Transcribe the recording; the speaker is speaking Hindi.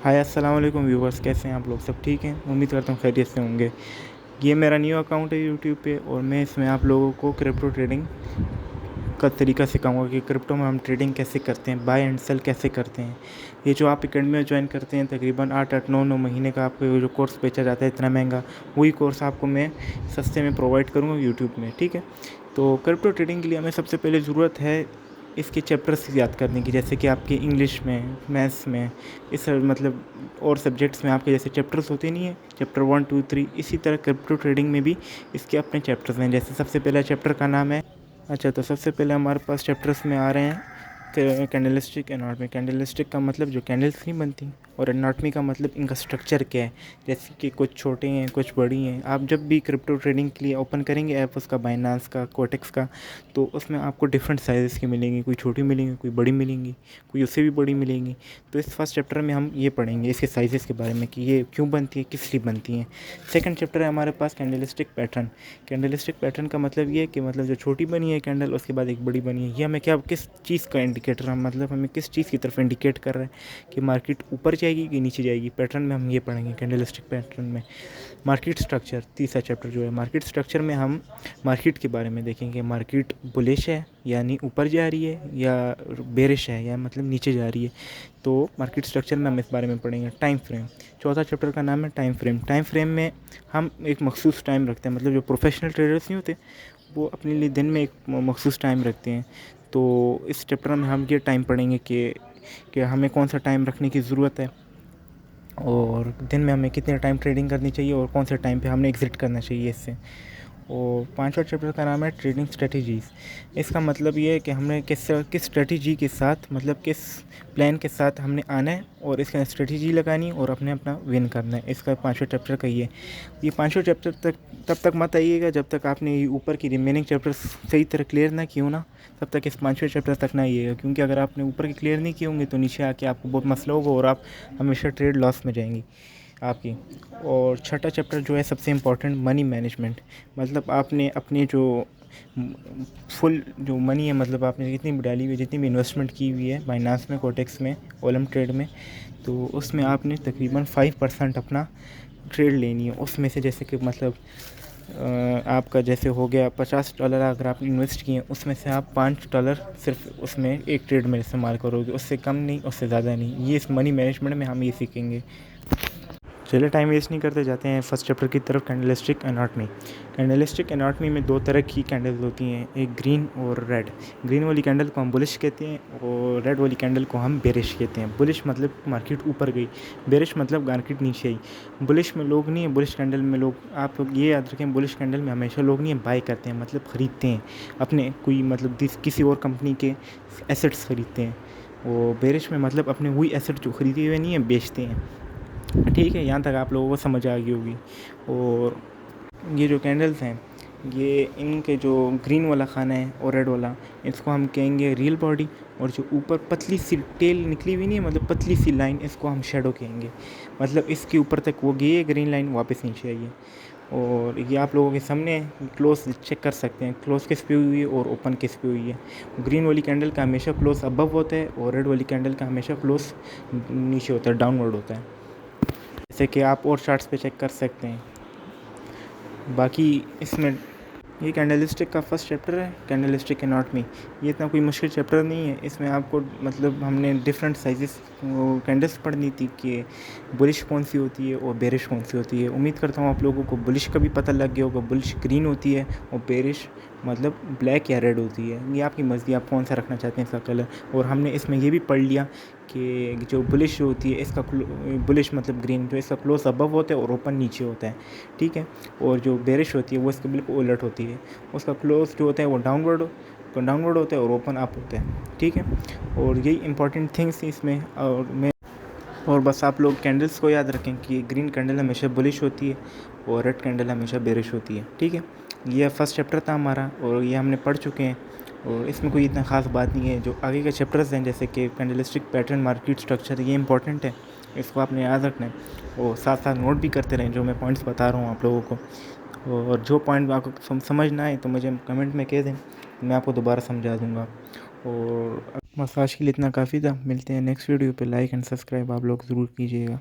हाय अस्सलाम वालेकुम व्यूवर्स, कैसे हैं आप लोग? सब ठीक हैं? उम्मीद करता हूँ खैरियत से होंगे। ये मेरा न्यू अकाउंट है यूट्यूब पे और मैं इसमें आप लोगों को क्रिप्टो ट्रेडिंग का तरीका सिखाऊंगा कि क्रिप्टो में हम ट्रेडिंग कैसे करते हैं, बाय एंड सेल कैसे करते हैं। ये जो आप अकेडमी में ज्वाइन करते हैं तकरीबन 8-9 महीने का आपको जो कोर्स बेचा जाता है इतना महंगा, वही कोर्स आपको मैं सस्ते में प्रोवाइड करूँगा यूट्यूब में। ठीक है, तो क्रिप्टो ट्रेडिंग के लिए हमें सबसे पहले ज़रूरत है इसके चैप्टर्स याद करने की, जैसे कि आपके इंग्लिश में, मैथ्स में, इस मतलब और सब्जेक्ट्स में आपके जैसे चैप्टर्स होते नहीं है, चैप्टर 1 2 3, इसी तरह क्रिप्टो ट्रेडिंग में भी इसके अपने चैप्टर्स हैं। जैसे सबसे पहला चैप्टर का नाम है, तो सबसे पहले हमारे पास चैप्टर्स में आ रहे हैं कैंडलस्टिक एनाटॉमी। कैंडलस्टिक का मतलब जो कैंडल्स नहीं बनती, और एनाटॉमी का मतलब इनका स्ट्रक्चर क्या है, जैसे कि कुछ छोटे हैं कुछ बड़ी हैं। आप जब भी क्रिप्टो ट्रेडिंग के लिए ओपन करेंगे ऐप उसका, बाइनांस का, कोटेक्स का, तो उसमें आपको डिफरेंट साइज़ की मिलेंगी, कोई छोटी मिलेंगी, कोई बड़ी मिलेंगी, कोई उससे भी बड़ी मिलेंगी। तो इस फर्स्ट चैप्टर में हम ये पढ़ेंगे इसके साइज़ के बारे में कि ये क्यों बनती है, किस लिए बनती हैं। सेकंड चैप्टर है हमारे पास कैंडलस्टिक पैटर्न। कैंडलस्टिक पैटर्न का मतलब ये है कि मतलब जो छोटी बनी है कैंडल, उसके बाद एक बड़ी बनी है, ये हमें क्या, किस चीज़ का इंडिकेटर है, मतलब हमें किस चीज़ की तरफ इंडिकेट कर रहा है कि मार्केट ऊपर जाएगी कि नीचे जाएगी। पैटर्न में हम ये पढ़ेंगे कैंडलस्टिक पैटर्न में। मार्केट स्ट्रक्चर, तीसरा चैप्टर जो है मार्केट स्ट्रक्चर में हम मार्केट के बारे में देखेंगे। मार्केट बुलिश है यानी ऊपर जा रही है, या बेरिश है या मतलब नीचे जा रही है, तो मार्केट स्ट्रक्चर में हम इस बारे में पढ़ेंगे। टाइम फ्रेम, चौथा चैप्टर का नाम है टाइम फ्रेम। टाइम फ्रेम में हम एक मखसूस टाइम रखते हैं, मतलब जो प्रोफेशनल ट्रेडर्स नहीं होते वो अपने लिए दिन में एक मखसूस टाइम रखते हैं। तो इस चैप्टर में हम ये टाइम पढ़ेंगे कि हमें कौन सा टाइम रखने की ज़रूरत है, और दिन में हमें कितने टाइम ट्रेडिंग करनी चाहिए, और कौन से टाइम पे हमने एग्ज़िट करना चाहिए इससे। और पांचवा चैप्टर का नाम है ट्रेडिंग स्ट्रेटजीज़। इसका मतलब ये है कि हमने किस स्ट्रेटजी के साथ, मतलब किस प्लान के साथ हमने आना है और इसका स्ट्रेटजी लगानी है और अपना विन करना है। इसका पांचवा चैप्टर का ये पांचवा चैप्टर तब तक मत आइएगा जब तक आपने ये ऊपर की रिमेनिंग चैप्टर्स सही तरह क्लियर ना किए हो ना, तब तक इस पांचवें चैप्टर तक ना आइएगा, क्योंकि अगर आपने ऊपर के क्लियर नहीं किए होंगे तो नीचे आके आपको बहुत मसला होगा और आप हमेशा ट्रेड लॉस में जाएंगी आपकी। और छठा चैप्टर जो है सबसे इम्पोर्टेंट, मनी मैनेजमेंट। मतलब आपने अपने जो फुल जो मनी है, मतलब आपने जितनी भी डाली हुई, जितनी भी इन्वेस्टमेंट की हुई है बाइनांस में, कोटेक्स में, ओलम ट्रेड में, तो उसमें आपने तकरीबन 5% अपना ट्रेड लेनी है उसमें से। जैसे कि मतलब आपका जैसे हो गया $50 अगर आपने इन्वेस्ट किए, उसमें से आप $5 सिर्फ उसमें एक ट्रेड में इस्तेमाल करोगे, उससे कम नहीं, उससे ज़्यादा नहीं। ये इस मनी मैनेजमेंट में हम ये सीखेंगे। चलिए टाइम वेस्ट नहीं करते, जाते हैं फर्स्ट चैप्टर की तरफ, कैंडलस्टिक एनाटॉमी। कैंडलस्टिक एनाटॉमी में दो तरह की कैंडल्स होती हैं, एक ग्रीन और रेड। ग्रीन वाली कैंडल को हम बुलिश कहते हैं और रेड वाली कैंडल को हम बेरिश कहते हैं। बुलिश मतलब मार्केट ऊपर गई, बेरिश मतलब मार्केट नीचे आई। बुलिश में लोग नहीं है, बुलिश कैंडल में लोग, आप लोग ये याद रखें, बुलिश कैंडल में हमेशा लोग नहीं है बाय करते हैं, मतलब ख़रीदते हैं अपने कोई, मतलब किसी और कंपनी के एसेट्स ख़रीदते हैं। और बेरिश में मतलब अपने वही एसेट जो ख़रीदे हुए नहीं है बेचते हैं। ठीक है, यहाँ तक आप लोगों को समझ आ गई होगी। और ये जो कैंडल्स हैं, ये इनके जो ग्रीन वाला खाना है और रेड वाला, इसको हम कहेंगे रियल बॉडी, और जो ऊपर पतली सी टेल निकली हुई नहीं है, मतलब पतली सी लाइन, इसको हम शेडो कहेंगे। मतलब इसके ऊपर तक वो गई है ग्रीन लाइन, वापस नीचे आई है। और ये आप लोगों के सामने क्लोज चेक कर सकते हैं, क्लोज किस पे हुई है और ओपन किस पे हुई है। ग्रीन वाली कैंडल का हमेशा क्लोज अबव होता है और रेड वाली कैंडल का हमेशा क्लोज नीचे होता है, डाउनवर्ड होता है, जैसे कि आप और चार्ट्स पे चेक कर सकते हैं। बाकी इसमें ये कैंडलस्टिक का फर्स्ट चैप्टर है, कैंडलस्टिक एनाटॉमी। ये इतना कोई मुश्किल चैप्टर नहीं है, इसमें आपको मतलब हमने डिफरेंट साइजेस कैंडल्स पढ़नी थी कि बुलिश कौन सी होती है और बेरिश कौन सी होती है। उम्मीद करता हूँ आप लोगों को बुलिश का भी पता लग गया होगा, बुलिश ग्रीन होती है और बेरिश मतलब ब्लैक या रेड होती है। ये आपकी मर्ज़ी, आप कौन सा रखना चाहते हैं इसका कलर। और हमने इसमें ये भी पढ़ लिया कि जो बुलिश होती है इसका बुलिश मतलब ग्रीन, जो इसका क्लोज अबव होता है और ओपन नीचे होता है, ठीक है। और जो बेरिश होती है वो इसके बिल्कुल उलट होती है, उसका क्लोज जो होता है वो डाउनवर्ड होता है और ओपन अप होता है, ठीक है। और यही इंपॉर्टेंट थिंग्स इसमें। और बस आप लोग कैंडल्स को याद रखें कि ग्रीन कैंडल हमेशा बुलिश होती है और रेड कैंडल हमेशा बेरिश होती है, ठीक है। ये फर्स्ट चैप्टर था हमारा और ये हमने पढ़ चुके हैं, और इसमें कोई इतना ख़ास बात नहीं है। जो आगे के चैप्टर्स हैं जैसे कि कैंडलस्टिक पैटर्न, मार्केट स्ट्रक्चर, ये इंपॉर्टेंट है, इसको आपने याद रखना है और साथ साथ नोट भी करते रहें जो मैं पॉइंट्स बता रहा हूँ आप लोगों को। और जो पॉइंट आपको समझ ना आए तो मुझे कमेंट में कह दें, मैं आपको दोबारा समझा दूँगा। और बस आज के लिए इतना काफ़ी था। मिलते हैं नेक्स्ट वीडियो पे। लाइक एंड सब्सक्राइब आप लोग ज़रूर कीजिएगा।